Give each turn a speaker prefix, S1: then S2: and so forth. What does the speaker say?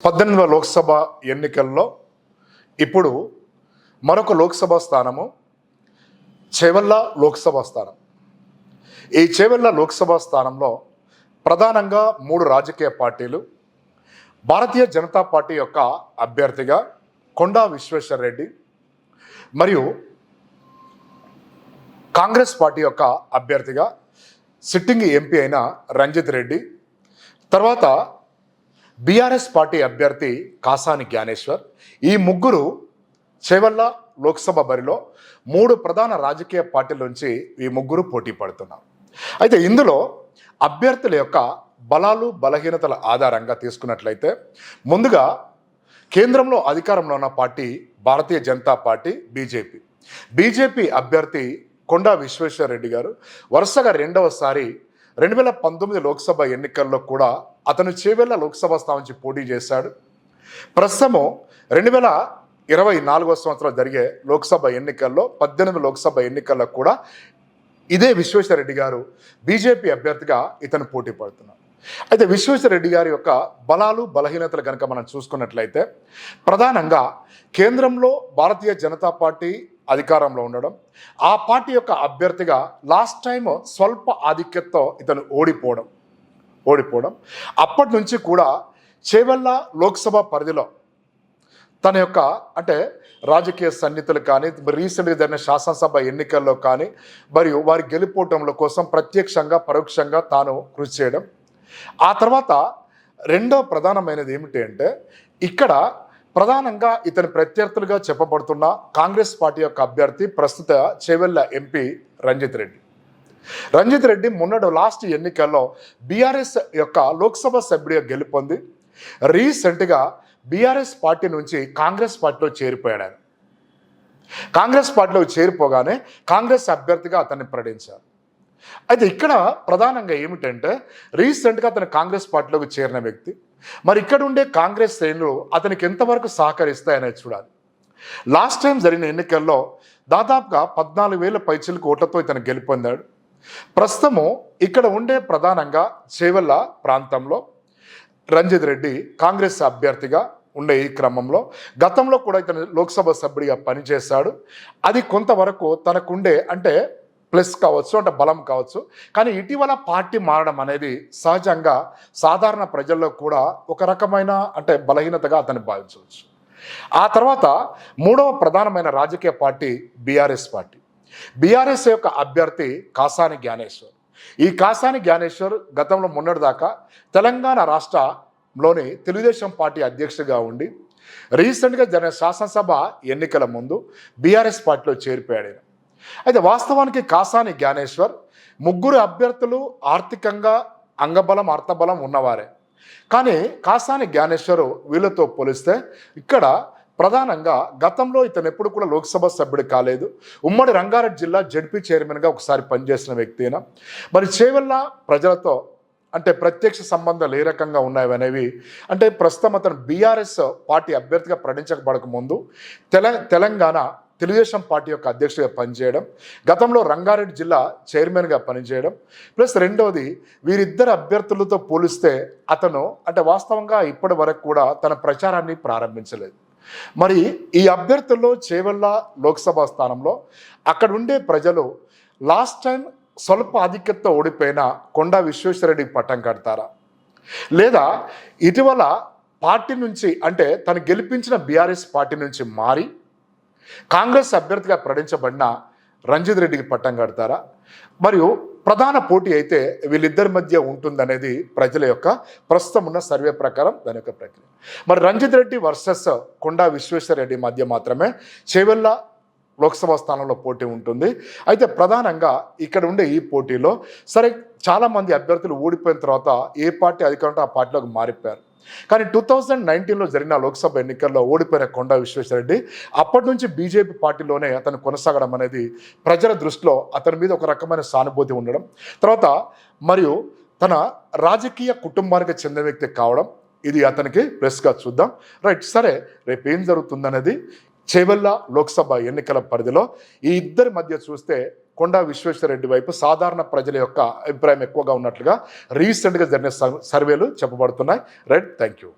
S1: 18వ లోక్సభ ఎన్నికల్లో ఇప్పుడు మరొక లోక్సభ స్థానము చేవెళ్ళ లోక్సభ స్థానం. ఈ చేవెళ్ళ లోక్సభ స్థానంలో ప్రధానంగా 3 రాజకీయ పార్టీలు భారతీయ జనతా పార్టీ యొక్క అభ్యర్థిగా కొండా విశ్వేశ్వర్ రెడ్డి మరియు కాంగ్రెస్ పార్టీ యొక్క అభ్యర్థిగా సిట్టింగ్ ఎంపీ అయిన రంజిత్ రెడ్డి, తర్వాత బీఆర్ఎస్ పార్టీ అభ్యర్థి కాసాని జ్ఞానేశ్వర్, ఈ ముగ్గురు చేవెళ్ళ లోక్సభ బరిలో 3 ప్రధాన రాజకీయ పార్టీల నుంచి ఈ ముగ్గురు పోటీ పడుతున్నారు. అయితే ఇందులో అభ్యర్థుల యొక్క బలాలు బలహీనతల ఆధారంగా తీసుకున్నట్లయితే ముందుగా కేంద్రంలో అధికారంలో ఉన్న party Bharatiya Janata party BJP అభ్యర్థి కొండా విశ్వేశ్వర్ రెడ్డి గారు వరుసగా రెండవసారి 2019 లోక్సభ ఎన్నికల్లో కూడా అతను చేవెళ్ళ లోక్సభ స్థానం నుంచి పోటీ చేశాడు. ప్రస్తుతము 2024 సంవత్సరం జరిగే లోక్సభ ఎన్నికల్లో 18 లోక్సభ ఎన్నికల్లో కూడా ఇదే విశ్వేశ్వర్ రెడ్డి గారు బీజేపీ అభ్యర్థిగా ఇతను పోటీ పడుతున్నారు. అయితే విశ్వేశ్వర్ రెడ్డి గారి యొక్క బలాలు బలహీనతలు కనుక మనం చూసుకున్నట్లయితే ప్రధానంగా కేంద్రంలో భారతీయ జనతా పార్టీ అధికారంలో ఉండడం, ఆ పార్టీ యొక్క అభ్యర్థిగా లాస్ట్ టైం స్వల్ప ఆధిక్యతతో ఇతను ఓడిపోవడం అప్పటి నుంచి కూడా చేవెళ్ళ లోక్సభ పరిధిలో తన యొక్క అంటే రాజకీయ సన్నిహితులు కానీ రీసెంట్గా జరిగిన శాసనసభ ఎన్నికల్లో కానీ మరియు వారి గెలుపోవటంల కోసం ప్రత్యక్షంగా పరోక్షంగా తాను కృషి చేయడం. ఆ తర్వాత రెండో ప్రధానమైనది ఏమిటి అంటే ఇక్కడ ప్రధానంగా ఇతని ప్రత్యర్థులుగా చెప్పబడుతున్న కాంగ్రెస్ పార్టీ యొక్క అభ్యర్థి ప్రస్తుత చేవెళ్ళ ఎంపీ రంజిత్ రెడ్డి మొన్నటి లాస్ట్ ఎన్నికల్లో బీఆర్ఎస్ యొక్క లోక్సభ సభ్యుడిగా గెలుపొంది రీసెంట్గా బీఆర్ఎస్ పార్టీ నుంచి కాంగ్రెస్ పార్టీలో చేరిపోయాడు. కాంగ్రెస్ పార్టీలో చేరిపోగానే కాంగ్రెస్ అభ్యర్థిగా అతన్ని ప్రకటించారు. అయితే ఇక్కడ ప్రధానంగా ఏమిటంటే రీసెంట్గా అతను కాంగ్రెస్ పార్టీలోకి చేరిన వ్యక్తి, మరి ఇక్కడ ఉండే కాంగ్రెస్ శ్రేణులు అతనికి ఎంతవరకు సహకరిస్తాయనేది చూడాలి. లాస్ట్ టైం జరిగిన ఎన్నికల్లో దాదాపుగా 14,000 పైచిలకు ఓట్లతో ఇతను గెలుపొందాడు. ప్రస్తుతము ఇక్కడ ఉండే ప్రధానంగా చేవెళ్ళ ప్రాంతంలో రంజిత్ రెడ్డి కాంగ్రెస్ అభ్యర్థిగా ఉండే ఈ క్రమంలో గతంలో కూడా ఇతను లోక్సభ సభ్యుడిగా పనిచేశాడు. అది కొంతవరకు తనకుండే అంటే ప్లస్ కావచ్చు, అంటే బలం కావచ్చు. కానీ ఇటీవల పార్టీ మారడం అనేది సహజంగా సాధారణ ప్రజల్లో కూడా ఒక రకమైన అంటే బలహీనతగా అతన్ని భావించవచ్చు. ఆ తర్వాత 3వ ప్రధానమైన రాజకీయ పార్టీ బీఆర్ఎస్ యొక్క అభ్యర్థి కాసాని జ్ఞానేశ్వర్. ఈ కాసాని జ్ఞానేశ్వర్ గతంలో మొన్నటిదాకా తెలంగాణ రాష్ట్రంలోని తెలుగుదేశం పార్టీ అధ్యక్షుడిగా ఉండి రీసెంట్గా జరిగిన శాసనసభ ఎన్నికల ముందు బీఆర్ఎస్ పార్టీలో చేరిపోయాడు. అయితే వాస్తవానికి కాసాని జ్ఞానేశ్వర్ ముగ్గురు అభ్యర్థులు ఆర్థికంగా అంగబలం అర్థబలం ఉన్నవారే. కానీ కాసాని జ్ఞానేశ్వర్ వీళ్ళతో పోలిస్తే ఇక్కడ ప్రధానంగా గతంలో ఇతను ఎప్పుడు కూడా లోక్సభ సభ్యుడు కాలేదు. ఉమ్మడి రంగారెడ్డి జిల్లా జడ్పీ చైర్మన్గా ఒకసారి పనిచేసిన వ్యక్తి అయినా మరి చేవెళ్ళ ప్రజలతో అంటే ప్రత్యక్ష సంబంధాలు ఏ రకంగా ఉన్నాయనేవి అంటే ప్రస్తుతం అతను బీఆర్ఎస్ పార్టీ అభ్యర్థిగా ప్రకటించబడక ముందు తెలంగాణ తెలుగుదేశం పార్టీ యొక్క అధ్యక్షుడిగా పనిచేయడం, గతంలో రంగారెడ్డి జిల్లా చైర్మన్గా పనిచేయడం, ప్లస్ రెండవది వీరిద్దరు అభ్యర్థులతో పోలిస్తే అతను అంటే వాస్తవంగా ఇప్పటి వరకు కూడా తన ప్రచారాన్ని ప్రారంభించలేదు. మరి ఈ అభ్యర్థుల్లో చేవెళ్ళ లోక్సభ స్థానంలో అక్కడ ఉండే ప్రజలు లాస్ట్ టైం స్వల్ప ఆధిక్యతతో ఓడిపోయిన కొండా విశ్వేశ్వరరెడ్డికి పట్టం కడతారా, లేదా ఇటీవల పార్టీ నుంచి అంటే తను గెలిపించిన బీఆర్ఎస్ పార్టీ నుంచి మారి కాంగ్రెస్ అభ్యర్థిగా ప్రకటించబడిన రంజిత్ రెడ్డికి పట్టం కడతారా? మరియు ప్రధాన పోటీ అయితే వీళ్ళిద్దరి మధ్య ఉంటుందనేది ప్రజల యొక్క ప్రస్తుతం ఉన్న సర్వే ప్రకారం దాని యొక్క ప్రక్రియ. మరి రంజిత్ రెడ్డి వర్సెస్ కొండా విశ్వేశ్వర్ రెడ్డి మధ్య మాత్రమే చేవెళ్ళ లోక్సభ స్థానంలో పోటీ ఉంటుంది. అయితే ప్రధానంగా ఇక్కడ ఉండే ఈ పోటీలో సరే చాలామంది అభ్యర్థులు ఓడిపోయిన తర్వాత ఏ పార్టీ అధికారంలో ఆ పార్టీలోకి మారిపోయారు. కానీ 2019లో జరిగిన లోక్సభ ఎన్నికల్లో ఓడిపోయిన కొండా విశ్వేశ్వర్ రెడ్డి అప్పటి నుంచి బీజేపీ పార్టీలోనే అతను కొనసాగడం అనేది ప్రజల దృష్టిలో అతని మీద ఒక రకమైన సానుభూతి ఉండడం, తర్వాత మరియు తన రాజకీయ కుటుంబానికి చెందిన వ్యక్తి కావడం, ఇది అతనికి ప్లస్గా చూద్దాం. రైట్, సరే రేపు ఏం జరుగుతుందనేది చేవెళ్ళ లోక్సభ ఎన్నికల పరిధిలో ఈ ఇద్దరి మధ్య చూస్తే కొండా విశ్వేశ్వర్ రెడ్డి వైపు సాధారణ ప్రజల యొక్క అభిప్రాయం ఎక్కువగా ఉన్నట్లుగా రీసెంట్గా జరిగిన సర్వేలు చెప్పబడుతున్నాయి. Right, thank you.